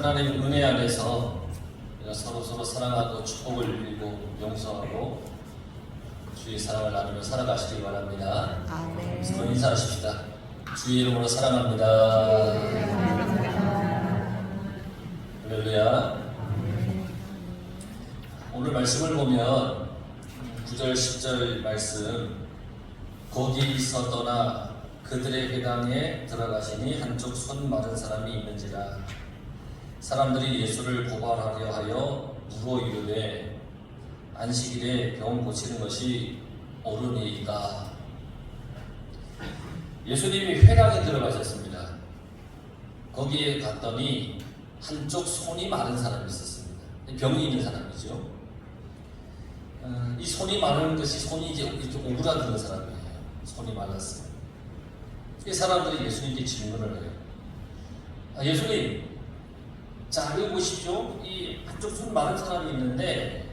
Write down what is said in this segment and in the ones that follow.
하나님 은혜 안에서 서로 사랑하고 축복을 빌고 용서하고 주의 사랑을 나누며 살아가시기 바랍니다. 아멘. 서로 인사하십시다. 주의 이름으로 사랑합니다. 할렐루야. 오늘 말씀을 보면 9절 10절 말씀, 거기서 떠나 그들의 회당에 들어가시니 한쪽 손 마른 사람이 있는지라. 사람들이 예수를 고발하려 하여 물어 이르되 안식일에 병 고치는 것이 옳으니이까. 예수님이 회당에 들어가셨습니다. 거기에 갔더니 한쪽 손이 마른 사람이 있었습니다. 병이 있는 사람이죠. 이 손이 마른 것이 손이 이제 이렇게 오그라드는 사람이에요. 손이 말랐어요. 이 사람들이 예수님께 질문을 해요. 예수님, 자, 여기 보십시오. 이 한쪽 손 마른 사람이 있는데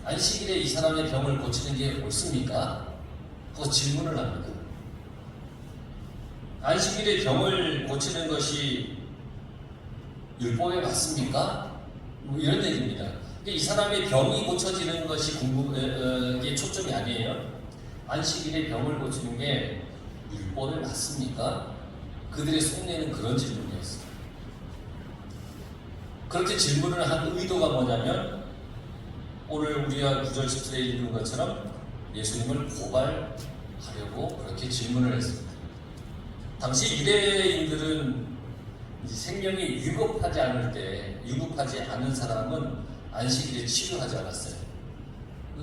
안식일에 이 사람의 병을 고치는 게 옳습니까? 하고 질문을 합니다. 안식일에 병을 고치는 것이 율법에 맞습니까? 뭐 이런 얘기입니다. 이 사람의 병이 고쳐지는 것이 이게 초점이 아니에요. 안식일에 병을 고치는 게 율법에 맞습니까? 그들의 속내는 그런 질문이었어요. 그렇게 질문을 한 의도가 뭐냐면 오늘 우리가 9절 10절에 읽은 것처럼 예수님을 고발하려고 그렇게 질문을 했습니다. 당시 유대인들은 생명이 위급하지 않은 사람은 안식일에 치료하지 않았어요.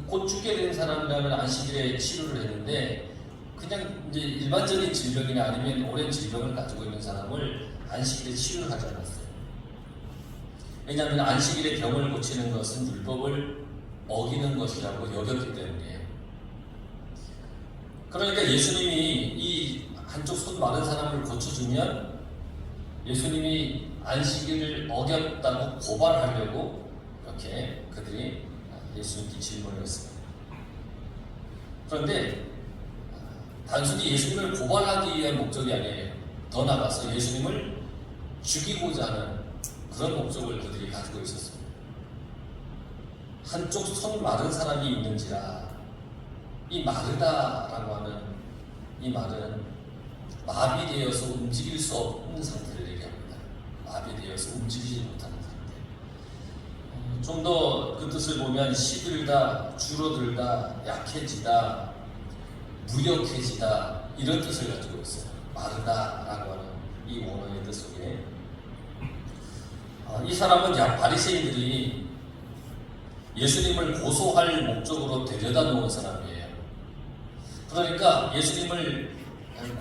곧 죽게 된 사람이라면 안식일에 치료를 했는데 그냥 이제 일반적인 질병이나 아니면 오랜 질병을 가지고 있는 사람을 안식일에 치료를 하지 않았어요. 왜냐하면 안식일에 병을 고치는 것은 율법을 어기는 것이라고 여겼기 때문이에요. 그러니까 예수님이 이 한쪽 손 마른 사람을 고쳐주면 예수님이 안식일을 어겼다고 고발하려고 이렇게 그들이 예수님께 질문을 했습니다. 그런데 단순히 예수님을 고발하기 위한 목적이 아니에요. 더 나아가서 예수님을 죽이고자 하는 그런 목적을 그들이 가지고 있었습니다. 한쪽 손 마른 사람이 있는지라. 이 마르다라고 하는 이 말은 마비되어서 움직일 수 없는 상태를 얘기합니다. 마비되어서 움직이지 못하는 상태. 좀 더 그 뜻을 보면 시들다, 줄어들다, 약해지다, 무력해지다 이런 뜻을 가지고 있어요. 마르다라고 하는 이 원어의 뜻 속에 이 사람은 바리새인들이 예수님을 고소할 목적으로 데려다 놓은 사람이에요. 그러니까 예수님을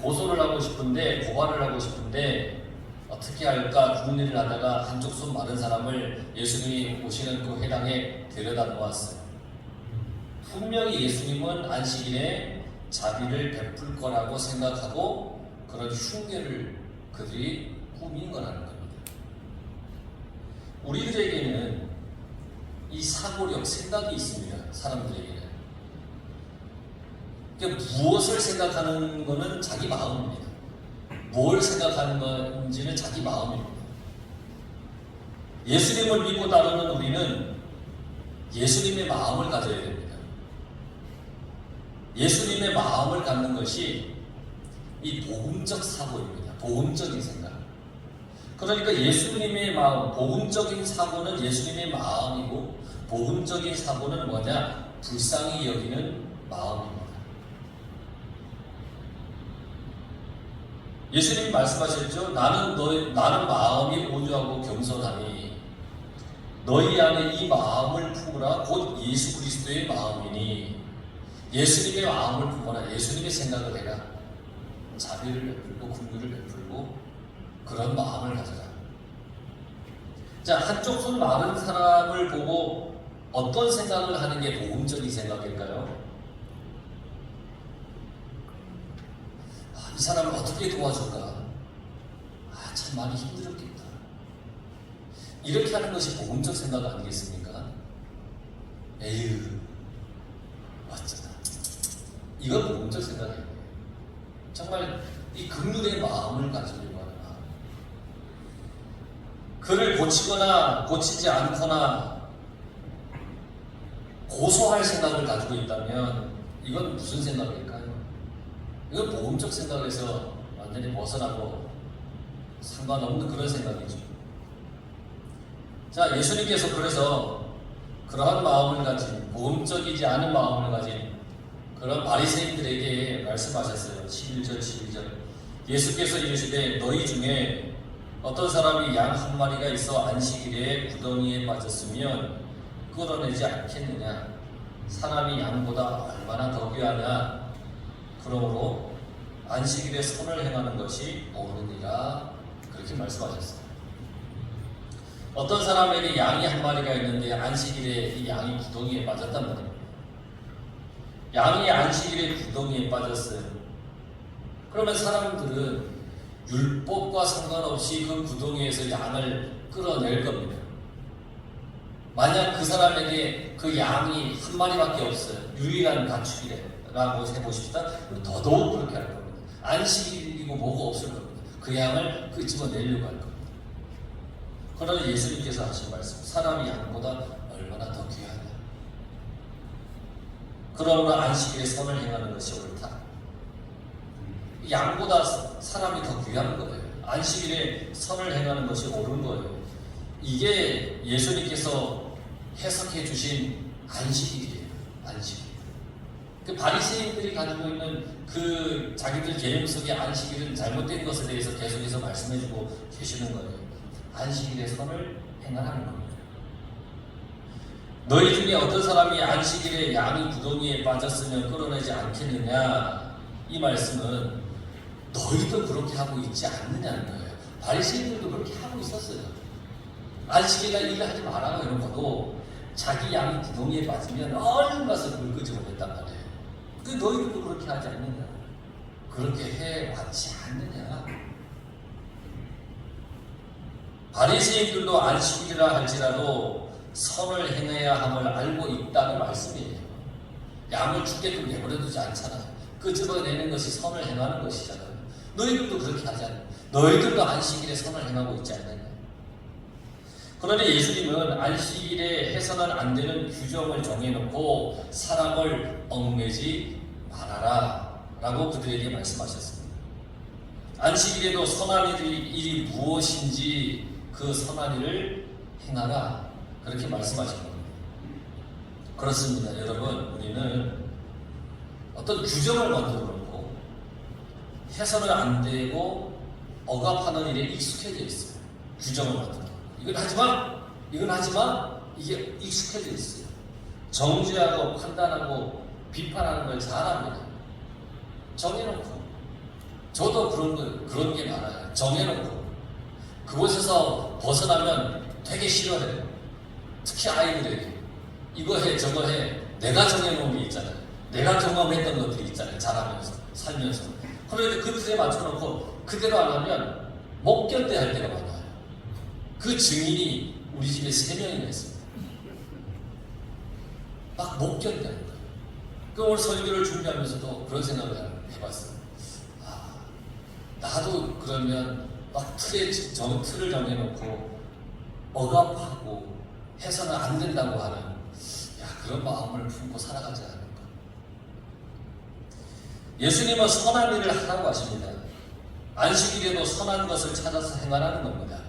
고소를 하고 싶은데, 고발을 하고 싶은데 어떻게 할까 궁리를 하다가 한쪽 손 마른 사람을 예수님이 오시는 그 회당에 데려다 놓았어요. 분명히 예수님은 안식일에 자비를 베풀 거라고 생각하고 그런 흉내를 그들이 꾸민 거라는 겁니다. 우리들에게는 이 사고력, 생각이 있습니다. 사람들에게는. 그러니까 무엇을 생각하는 것은 자기 마음입니다. 뭘 생각하는 건지는 자기 마음입니다. 예수님을 믿고 따르는 우리는 예수님의 마음을 가져야 됩니다. 예수님의 마음을 갖는 것이 이 복음적 사고입니다. 복음적인 생각. 그러니까 예수님의 마음, 복음적인 사고는 예수님의 마음이고 복음적인 사고는 뭐냐? 불쌍히 여기는 마음입니다. 예수님이 말씀하셨죠. 나는 마음이 온유하고 겸손하니 너희 안에 이 마음을 품으라. 곧 예수 그리스도의 마음이니 예수님의 마음을 품어라. 예수님의 생각을 해라. 자비를 베풀고 긍휼을 베풀고 그런 마음을 가져라. 자, 한쪽 손 마른 사람을 보고 어떤 생각을 하는 게 복음적인 생각일까요? 이 사람을 어떻게 도와줄까? 참 많이 힘들었겠다. 이렇게 하는 것이 복음적 생각 아니겠습니까? 에휴, 어쩌다. 이건 복음적 생각이에요. 정말 이 긍휼의 마음을 가지려고 하는 마음. 그를 고치거나 고치지 않거나 고소할 생각을 가지고 있다면 이건 무슨 생각일까요? 이건 복음적 생각에서 완전히 벗어나고 상관없는 그런 생각이죠. 자, 예수님께서 그래서 그러한 마음을 가진, 복음적이지 않은 마음을 가진 그런 바리새인들에게 말씀하셨어요. 11절 예수께서 이르시되 너희 중에 어떤 사람이 양 한 마리가 있어 안식일에 구덩이에 빠졌으면 끌어내지 않겠느냐? 사람이 양보다 얼마나 더 귀하냐? 그러므로 안식일에 선을 행하는 것이 옳으니라. 그렇게 말씀하셨어요. 어떤 사람에게 양이 한 마리가 있는데 안식일에 이 양이 구덩이에 빠졌단 말이에요. 양이 안식일에 구덩이에 빠졌어요. 그러면 사람들은 율법과 상관없이 그 구덩이에서 양을 끌어낼 겁니다. 만약 그 사람에게 그 양이 한 마리밖에 없어요. 유일한 가축이라고 해보십시다. 더더욱 그렇게 할 겁니다. 안식일이고 뭐가 없을 겁니다. 그 양을 끄집어내려고 할 겁니다. 그러나 예수님께서 하신 말씀, 사람이 양보다 얼마나 더 귀하냐. 그러므로 안식일에 선을 행하는 것이 옳다. 양보다 사람이 더 귀한 거예요. 안식일에 선을 행하는 것이 옳은 거예요. 이게 예수님께서 해석해 주신 안식일이에요. 안식일. 그 바리새인들이 가지고 있는 그 자기들 개념 속의 안식일은 잘못된 것에 대해서 계속해서 말씀해주고 계시는 거예요. 안식일에 선을 행하라는 겁니다. 너희 중에 어떤 사람이 안식일에 양이 구덩이에 빠졌으면 끌어내지 않겠느냐? 이 말씀은 너희도 그렇게 하고 있지 않느냐는 거예요. 바리새인들도 그렇게 하고 있었어요. 안식일날 일을 하지 말라고 이런 것도 자기 양이 구덩이에 빠지면 얼른 가서 그걸 끄집어냈단 말이에요. 근데 너희들도 그렇게 하지 않느냐? 그렇게 해왔지 않느냐? 바리새인들도 안식일이라 할지라도 선을 행해야 함을 알고 있다는 말씀이에요. 양을 죽게끔 내버려두지 않잖아요. 끄집어내는 것이 선을 행하는 것이잖아요. 너희들도 그렇게 하지 않느냐? 너희들도 안식일에 선을 행하고 있지 않느냐? 그러나 예수님은 안식일에 해서는 안 되는 규정을 정해놓고 사람을 얽매지 말아라 라고 그들에게 말씀하셨습니다. 안식일에도 선한 일이 무엇인지 그 선한 일을 행하라 그렇게 말씀하신 겁니다. 그렇습니다. 여러분, 우리는 어떤 규정을 만들어 놓고 해서는 안 되고 억압하는 일에 익숙해져 있어요. 규정을 만들어 놓고 이건 하지마! 이건 하지마! 이게 익숙해져 있어요. 정죄하고 판단하고 비판하는 걸 잘합니다. 정해놓고 저도 그런 게 많아요. 정해놓고 그곳에서 벗어나면 되게 싫어해요. 특히 아이들에게 이거 해 저거 해 내가 정해놓은 게 있잖아요. 내가 경험했던 것들이 있잖아요. 자라면서 살면서 그런데 그 틀에 맞춰놓고 그대로 안 하면 못 견뎌 할 때가 많아요. 그 증인이 우리 집에 3명이나 있습니다. 막 못 견뎌 하는 거예요. 그 오늘 설교를 준비하면서도 그런 생각을 해봤어요. 나도 그러면 막 틀을 정해놓고 억압하고 해서는 안 된다고 하는 그런 마음을 품고 살아가지 않을까. 예수님은 선한 일을 하라고 하십니다. 안식일에도 선한 것을 찾아서 행하라는 겁니다.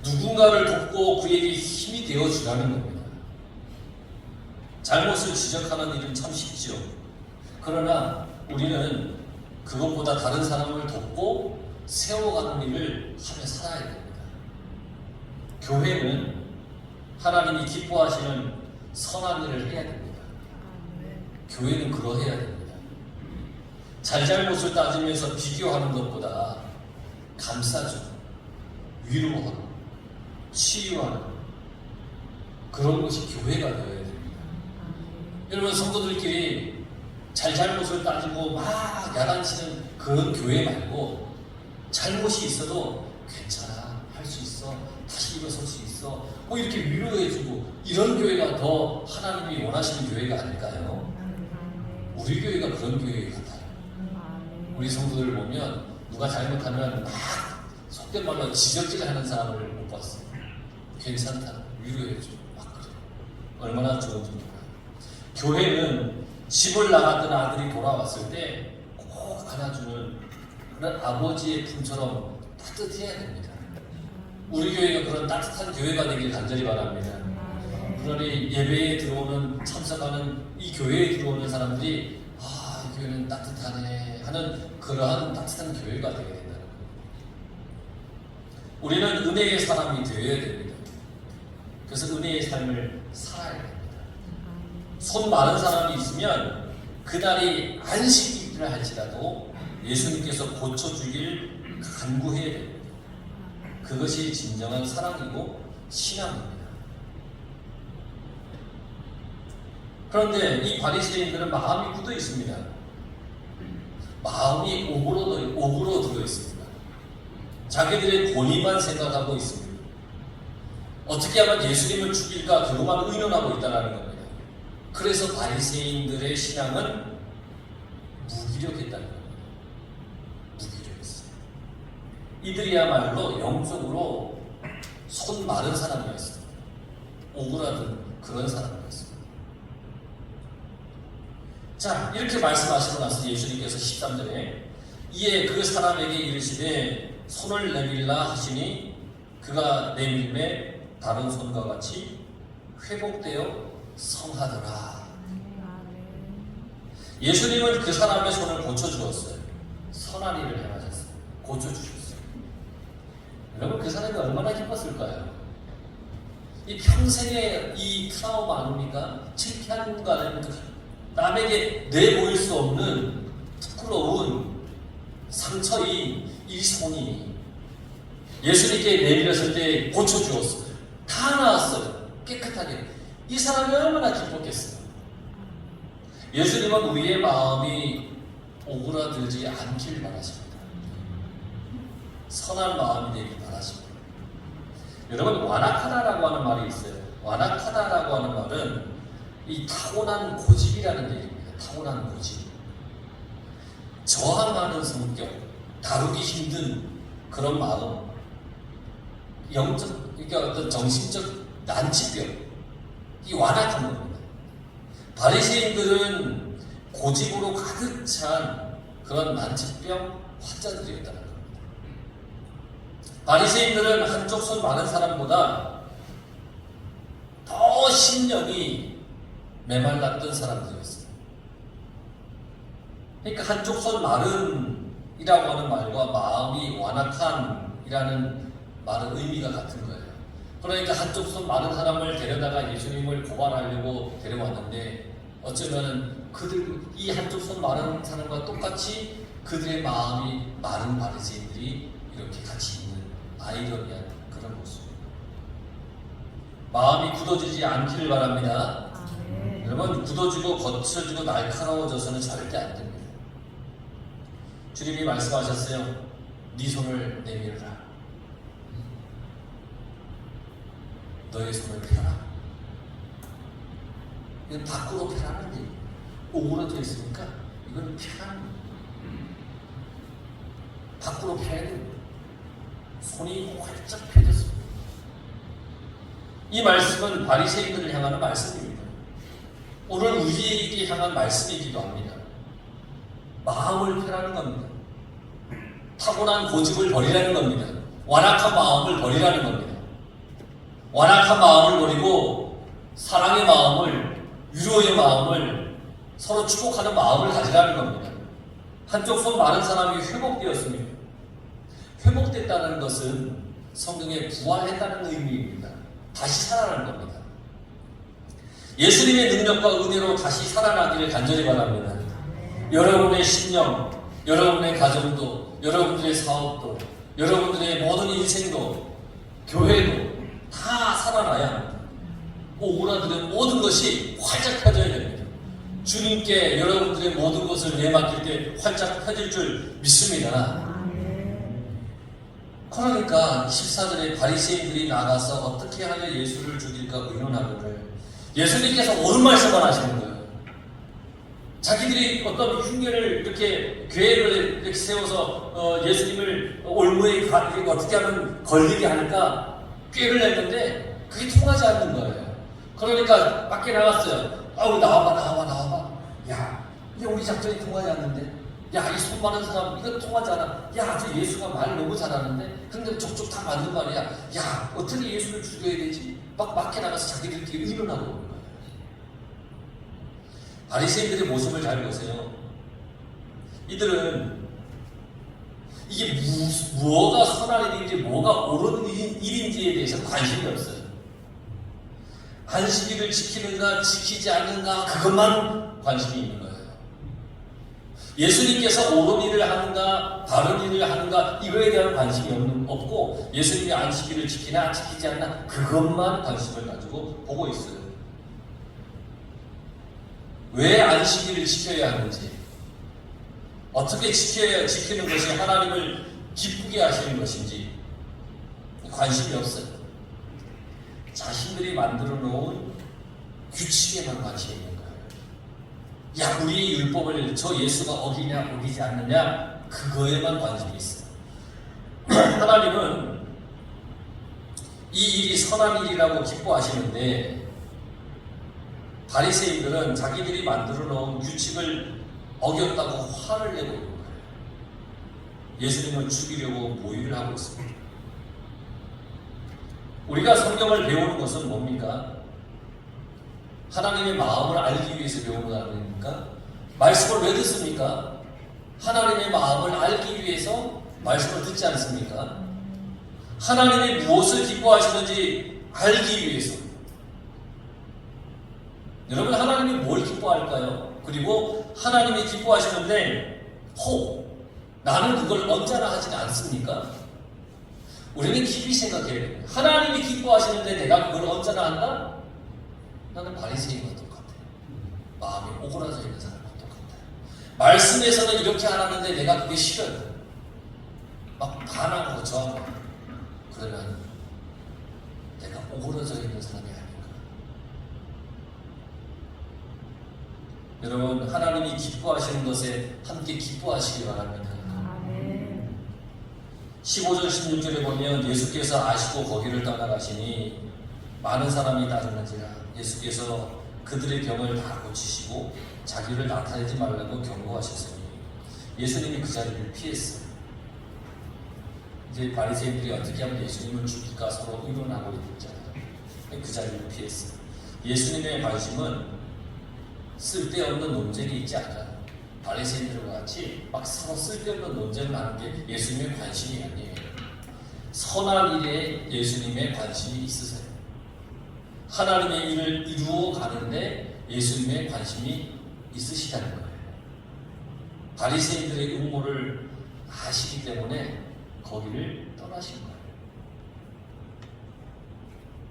누군가를 돕고 그에게 힘이 되어주라는 겁니다. 잘못을 지적하는 일은 참 쉽죠. 그러나 우리는 그것보다 다른 사람을 돕고 세워가는 일을 하며 살아야 됩니다. 교회는 하나님이 기뻐하시는 선한 일을 해야 됩니다. 교회는 그러해야 됩니다. 잘잘못을 따지면서 비교하는 것보다 감싸주고 위로하고 치유하는 그런 것이 교회가 되어야 됩니다. 여러분, 성도들끼리 잘못을 따지고 막 야단치는 그런 교회 말고 잘못이 있어도 괜찮아, 할 수 있어, 다시 일어설 수 있어 뭐 이렇게 위로해주고 이런 교회가 더 하나님이 원하시는 교회가 아닐까요? 우리 교회가 그런 교회 같아요. 우리 성도들 보면 누가 잘못하면 막 속된 말로 지적질하는 사람을 못 봤어요. 괜찮다, 위로해줘, 막 그래. 얼마나 좋은지 몰라요. 교회는 집을 나갔던 아들이 돌아왔을 때 꼭 안아주는 그런 아버지의 품처럼 따뜻해야 됩니다. 우리 교회가 그런 따뜻한 교회가 되길 간절히 바랍니다. 그러니 예배에 들어오는, 참석하는 이 교회에 들어오는 사람들이 이 교회는 따뜻하네 하는 그러한 따뜻한 교회가 되게 된다는 거예요. 우리는 은혜의 사람이 되어야 됩니다. 그래서 은혜의 삶을 살아야 됩니다. 손 마른 사람이 있으면 그날이 안식일이라 할지라도 예수님께서 고쳐주길 간구해야 됩니다. 그것이 진정한 사랑이고 신앙입니다. 그런데 이 바리새인들은 마음이 굳어 있습니다. 마음이 옥으로 들어 있습니다. 자기들의 권위만 생각하고 있습니다. 어떻게 하면 예수님을 죽일까 그것만 의논하고 있다는 겁니다. 그래서 바리새인들의 신앙은 무기력했다는 겁니다. 무기력했어요. 이들이야말로 영적으로 손 마른 사람이었습니다. 오그라든 그런 사람이었습니다. 자, 이렇게 말씀하시고 나서 예수님께서 13절에 이에 그 사람에게 이르시되 손을 내밀라 하시니 그가 내밀매 다른 손과 같이 회복되어 성하더라. 예수님은 그 사람의 손을 고쳐주었어요. 선한 일을 행하셨어요. 고쳐주셨어요. 여러분, 그 사람이 얼마나 기뻤을까요? 이 평생의 이 트라우마 아닙니까? 창피한 거 아닙니까? 남에게 내보일 수 없는 부끄러운 상처인 이 손이 예수님께 내밀었을 때 고쳐주었어요. 다 나았어요. 깨끗하게. 이 사람이 얼마나 기뻤겠어요. 예수님은 우리의 마음이 오그라들지 않길 바라십니다. 선한 마음이 되길 바라십니다. 여러분, 완악하다라고 하는 말이 있어요. 완악하다라고 하는 말은 이 타고난 고집이라는 얘기입니다. 타고난 고집. 저항하는 성격, 다루기 힘든 그런 마음, 영적, 그러니까 어떤 정신적 난치병, 이 완악한 겁니다. 바리새인들은 고집으로 가득 찬 그런 난치병 환자들이었다는 겁니다. 바리새인들은 한쪽 손 많은 사람보다 더 심령이 메말랐던 사람들이었어요. 그러니까 한쪽 손 마른이라고 하는 말과 마음이 완악한이라는 말은 의미가 같은 거예요. 그러니까 한쪽 손 마른 사람을 데려다가 예수님을 고발하려고 데려왔는데 어쩌면 이 한쪽 손 마른 사람과 똑같이 그들의 마음이 마른 바리새인들이 이렇게 같이 있는 아이러니한 그런 모습입니다. 마음이 굳어지지 않기를 바랍니다. 여러분, 굳어지고 거쳐지고 날카로워져서는 절대 안 됩니다. 주님이 말씀하셨어요. 네 손을 내밀어라. 너의 손을 펴라. 이건 밖으로 펴라는 얘기예요. 오그라져 있으니까 이건 펴라는 거예요. 밖으로 펴야 됩니다. 손이 활짝 펴졌습니다. 이 말씀은 바리새인들을 향하는 말씀입니다. 오늘 우리에게 향한 말씀이기도 합니다. 마음을 펴라는 겁니다. 타고난 고집을 버리라는 겁니다. 완악한 마음을 버리라는 겁니다. 완악한 마음을 버리고 사랑의 마음을, 위로의 마음을, 서로 축복하는 마음을 가지라는 겁니다. 한쪽 손 마른 사람이 회복되었습니다. 회복됐다는 것은 성경에 부활했다는 의미입니다. 다시 살아나는 겁니다. 예수님의 능력과 은혜로 다시 살아나기를 간절히 바랍니다. 여러분의 심령, 여러분의 가정도, 여러분들의 사업도, 여러분들의 모든 인생도, 교회도 다 살아나야 오그라드는 모든 것이 활짝 펴져야 됩니다. 주님께 여러분들의 모든 것을 내맡길 때 활짝 펴질 줄 믿습니다. 그러니까 14절에 바리새인들이 나가서 어떻게 하여 예수를 죽일까 의논하거늘 예수님께서 옳은 말씀만 하시는 거예요. 자기들이 어떤 흉계를 이렇게 계획을 이렇게 세워서 예수님을 올무에 어떻게 하면 걸리게 할까 꾀를 냈는데 그게 통하지 않는 거예요. 그러니까 밖에 나갔어요. 아우 나와봐. 야, 이게 우리 작전이 통하지 않는데. 야, 이 손 많은 사람 이거 통하지 않아. 야, 저 예수가 말 너무 잘하는데. 근데 족족 다 맞는 말이야. 야, 어떻게 예수를 죽여야 되지? 막 밖에 나가서 자기들끼리 의논하고 오는 거예요. 바리새인들의 모습을 잘 보세요. 이들은 이게 뭐가 선한 일인지 뭐가 옳은 일인지에 대해서 관심이 없어요. 안식일을 지키는가 지키지 않는가 그것만 관심이 있는 거예요. 예수님께서 옳은 일을 하는가 바른 일을 하는가 이거에 대한 관심이 없고 예수님이 안식일을 지키나 지키지 않나 그것만 관심을 가지고 보고 있어요. 왜 안식일을 지켜야 하는지, 어떻게 지키는 것이 하나님을 기쁘게 하시는 것인지 관심이 없어요. 자신들이 만들어 놓은 규칙에만 관심이 있는 거예요. 야, 우리의 율법을 저 예수가 어기냐 어기지 않느냐 그거에만 관심이 있어요. 하나님은 이 일이 선한 일이라고 기뻐하시는데 바리새인들은 자기들이 만들어 놓은 규칙을 어겼다고 화를 내고 있는 거예요. 예수님을 죽이려고 모의를 하고 있습니다. 우리가 성경을 배우는 것은 뭡니까? 하나님의 마음을 알기 위해서 배우는 거 아닙니까? 말씀을 왜 듣습니까? 하나님의 마음을 알기 위해서 말씀을 듣지 않습니까? 하나님이 무엇을 기뻐하시는지 알기 위해서. 여러분, 하나님이 뭘 기뻐할까요? 그리고 하나님이 기뻐하시는데 나는 그걸 언짢아 하지는 않습니까? 우리는 깊이 생각해야 돼요. 하나님이 기뻐하시는데 내가 그걸 언짢아 한다? 나는 바리새인과 똑같아요. 마음이 오그라져 있는 사람과 똑같아요. 말씀에서는 이렇게 하라는데 내가 그게 싫어요. 막 반항하고 저항하고 그러면 내가 오그라져 있는 사람이 아닌가. 여러분, 하나님이 기뻐하시는 것에 함께 기뻐하시기 바랍니다. 15절 16절에 보면 예수께서 아시고 거기를 떠나가시니 많은 사람이 따르는지라 예수께서 그들의 병을 다 고치시고 자기를 나타내지 말라고 경고하셨으니 예수님이 그 자리를 피했어요. 이제 바리새인들이 어떻게 하면 예수님을 죽일까 서로 의논하고 있잖아요. 그 자리를 피했어요. 예수님의 관심은 쓸데없는 논쟁이 있지 않아요. 바리새인들과 같이 막 서로 쓸데없는 논쟁을 하는 게 예수님의 관심이 아니에요. 선한 일에 예수님의 관심이 있으세요. 하나님의 일을 이루어 가는데 예수님의 관심이 있으시다는 거예요. 바리새인들의 음모를 아시기 때문에 거기를 떠나신 거예요.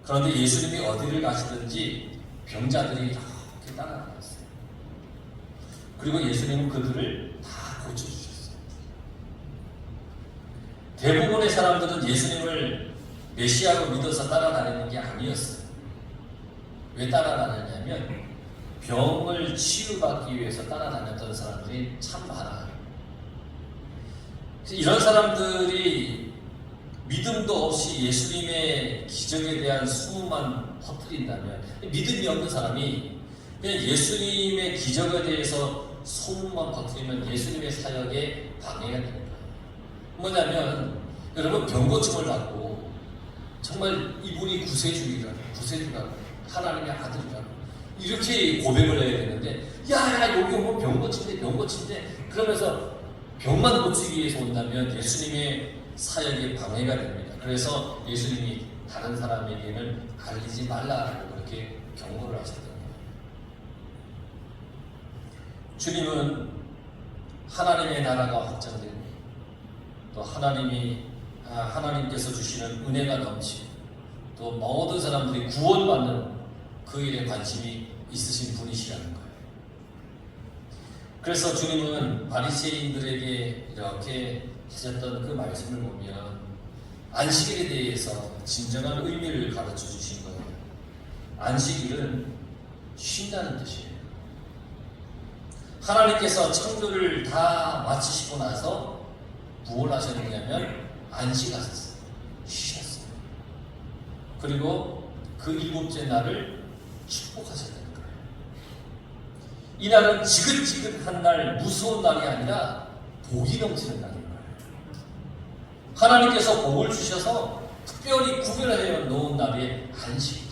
그런데 예수님이 어디를 가시든지 병자들이 이렇게 따라다녔어요. 그리고 예수님은 그들을 다 고쳐주셨어요. 대부분의 사람들은 예수님을 메시아로 믿어서 따라다니는 게 아니었어요. 왜 따라다녔냐면 병을 치유받기 위해서 따라다녔던 사람들이 참 많아요. 이런 사람들이 믿음도 없이 예수님의 기적에 대한 소문만 퍼뜨린다면 믿음이 없는 사람이 그냥 예수님의 기적에 대해서 소문만 퍼뜨리면 예수님의 사역에 방해가 됩니다. 뭐냐면 여러분 병고침을 받고 정말 이분이 구세주라고 하나님의 아들이라고 이렇게 고백을 해야 되는데 야 여기 오면 병고침인데 그러면서 병만 고치기 위해서 온다면 예수님의 사역에 방해가 됩니다. 그래서 예수님이 다른 사람에게는 알리지 말라라고 그렇게 경고를 하셨던 거예요. 주님은 하나님의 나라가 확장되고 또 하나님께서 주시는 은혜가 넘치고 또 모든 사람들이 구원받는 그 일에 관심이 있으신 분이시라는 거예요. 그래서 주님은 바리새인들에게 이렇게 하셨던 그 말씀을 보면 안식일에 대해서 진정한 의미를 가르쳐 주신 거예요. 안식일은 쉰다는 뜻이에요. 하나님께서 창조를 다 마치시고 나서 무엇을 하셨느냐면 안식하셨어요. 쉬셨어요. 그리고 그 일곱째 날을 축복하셨다는 거예요. 이 날은 지긋지긋한 날, 무서운 날이 아니라 복이 넘치는 날인 거예요. 하나님께서 복을 주셔서 특별히 구별해 놓은 날이 안식이에요.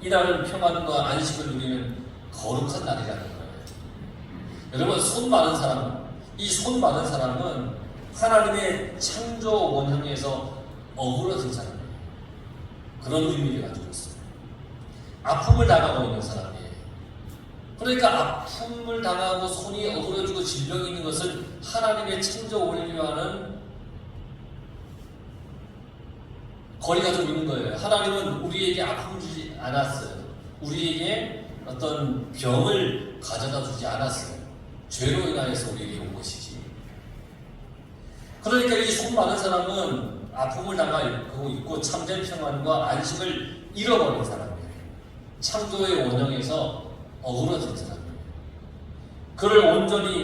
이 날은 평안과 안식을 누리는 거룩한 날이라는 거예요. 여러분, 손 많은 사람, 이 손 많은 사람은 하나님의 창조 원형에서 어그러진 사람이에요. 그런 의미를 가지고 있어요. 아픔을 당하고 있는 사람이에요. 그러니까 아픔을 당하고 손이 어그러지고 질병이 있는 것은 하나님의 창조 원리와는 거리가 좀 있는 거예요. 하나님은 우리에게 아픔을 주지 않았어요. 우리에게 어떤 병을 가져다 주지 않았어요. 죄로 인하여서 우리에게 온 것이지. 그러니까 이 손 많은 사람은 아픔을 당하고 있고 참된 평안과 안식을 잃어버린 사람이에요. 창조의 원형에서 어그러진 사람이에요. 그를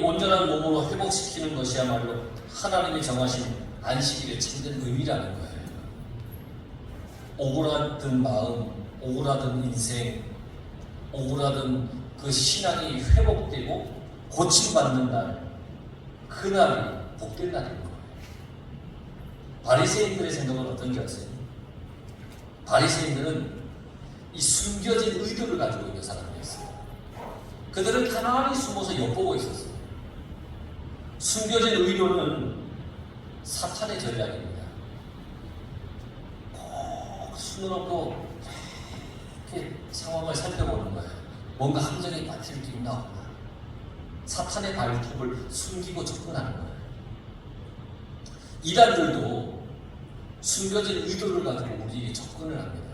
온전한 몸으로 회복시키는 것이야말로 하나님이 정하신 안식일의 참된 의미라는 거예요. 오그라든 마음, 오그라든 인생, 오그라든 그 신앙이 회복되고 고침받는 날, 그날이 복된 날인 거예요. 바리새인들의 생각은 어떤지 아세요? 바리새인들은 이 숨겨진 의도를 가지고 있는 사람이었어요. 그들은 가만히 숨어서 엿보고 있었어요. 숨겨진 의도는 사탄의 전략입니다. 꼭 숨어놓고 이렇게 상황을 살펴보는 거예요. 뭔가 함정이 빠질 게 있나 없나. 사탄의 발톱을 숨기고 접근하는 거예요. 이단들도 숨겨진 의도를 가지고 우리에게 접근을 합니다.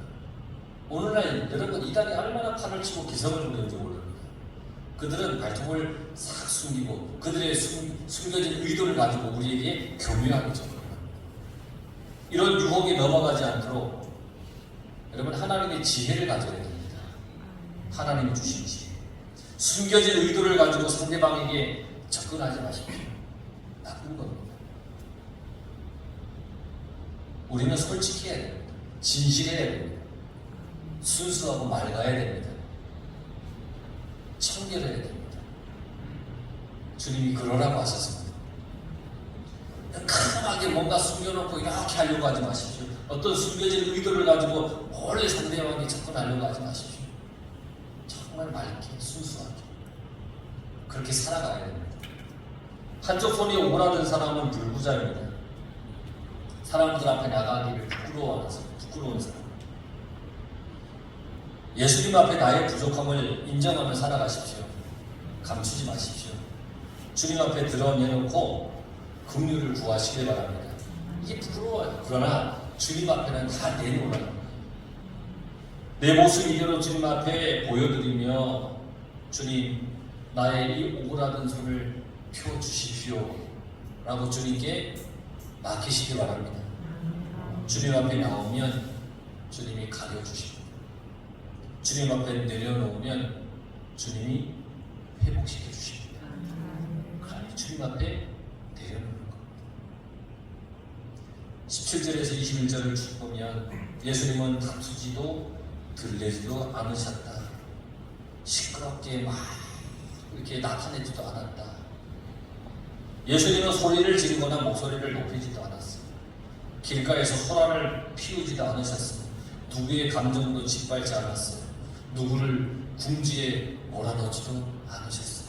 오늘날 여러분, 이단이 얼마나 판을 치고 기성을 부리는지 모릅니다. 그들은 발톱을 싹 숨기고 그들의 숨겨진 의도를 가지고 우리에게 교묘하게 접근합니다. 이런 유혹에 넘어가지 않도록 여러분, 하나님의 지혜를 가져야 됩니다. 하나님이 주신 지혜. 숨겨진 의도를 가지고 상대방에게 접근하지 마십시오. 나쁜 겁니다. 우리는 솔직해야 됩니다. 진실해야 됩니다. 순수하고 맑아야 됩니다. 청결해야 됩니다. 주님이 그러라고 하셨습니다. 깜깜하게 뭔가 숨겨놓고 이렇게 하려고 하지 마십시오. 어떤 숨겨진 의도를 가지고 몰래 상대방에게 접근하려고 하지 마십시오. 정말 맑게, 순수하게 그렇게 살아가야 됩니다. 한쪽 손이 오그라든 사람은 불구자입니다. 사람들 앞에 나가기를 부끄러운 사람. 예수님 앞에 나의 부족함을 인정하며 살아가십시오. 감추지 마십시오. 주님 앞에 드러내놓고 긍휼을 구하시길 바랍니다. 이게 부끄러워요. 그러나 주님 앞에는 다 내놓으라는 거예요. 내 모습 이대로 주님 앞에 보여드리며 주님, 나의 이 오그라든 손을 펴주십시오 라고 주님께 맡기시기 바랍니다. 주님 앞에 나오면 주님이 가려주십니다. 주님 앞에 내려놓으면 주님이 회복시켜 주십니다. 그러니 주님 앞에 내려놓는 겁니다. 17절에서 21절을 쭉 보면 예수님은 다투지도 들리지도 않으셨다. 시끄럽게 막 이렇게 나타내지도 않았다. 예수님은 소리를 지르거나 목소리를 높이지도 않았습니다. 길가에서 소란을 피우지도 않으셨습니다. 누구의 감정도 짓밟지 않았어요. 누구를 궁지에 몰아넣지도 않으셨어요.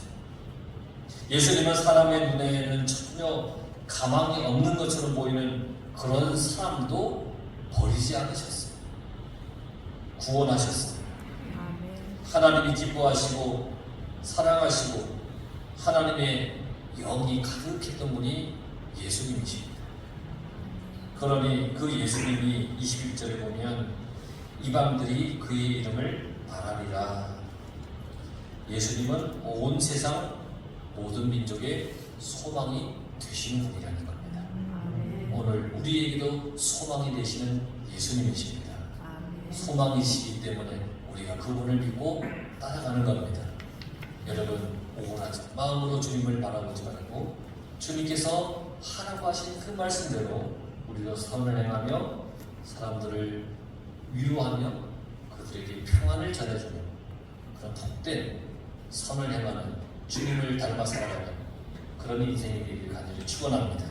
예수님은 사람의 눈에는 전혀 가망이 없는 것처럼 보이는 그런 사람도 버리지 않으셨어요. 구원하셨어요. 하나님이 기뻐하시고 사랑하시고 하나님의 영이 가득했던 분이 예수님이십니다. 그러니 그 예수님이 21절에 보면 이방들이 그의 이름을 말하리라. 예수님은 온 세상 모든 민족의 소망이 되시는 분이라는 겁니다. 오늘 우리에게도 소망이 되시는 예수님이십니다. 소망이시기 때문에 우리가 그분을 믿고 따라가는 겁니다. 여러분 우울하지 마음으로 주님을 바라보지 말고 주님께서 하라고 하신 그 말씀대로 우리도 선을 행하며 사람들을 위로하며 그들에게 평안을 전해주며 그런 복된 선을 행하는 주님을 닮아 살아가는 그런 인생이 되기를 간절히 축원합니다.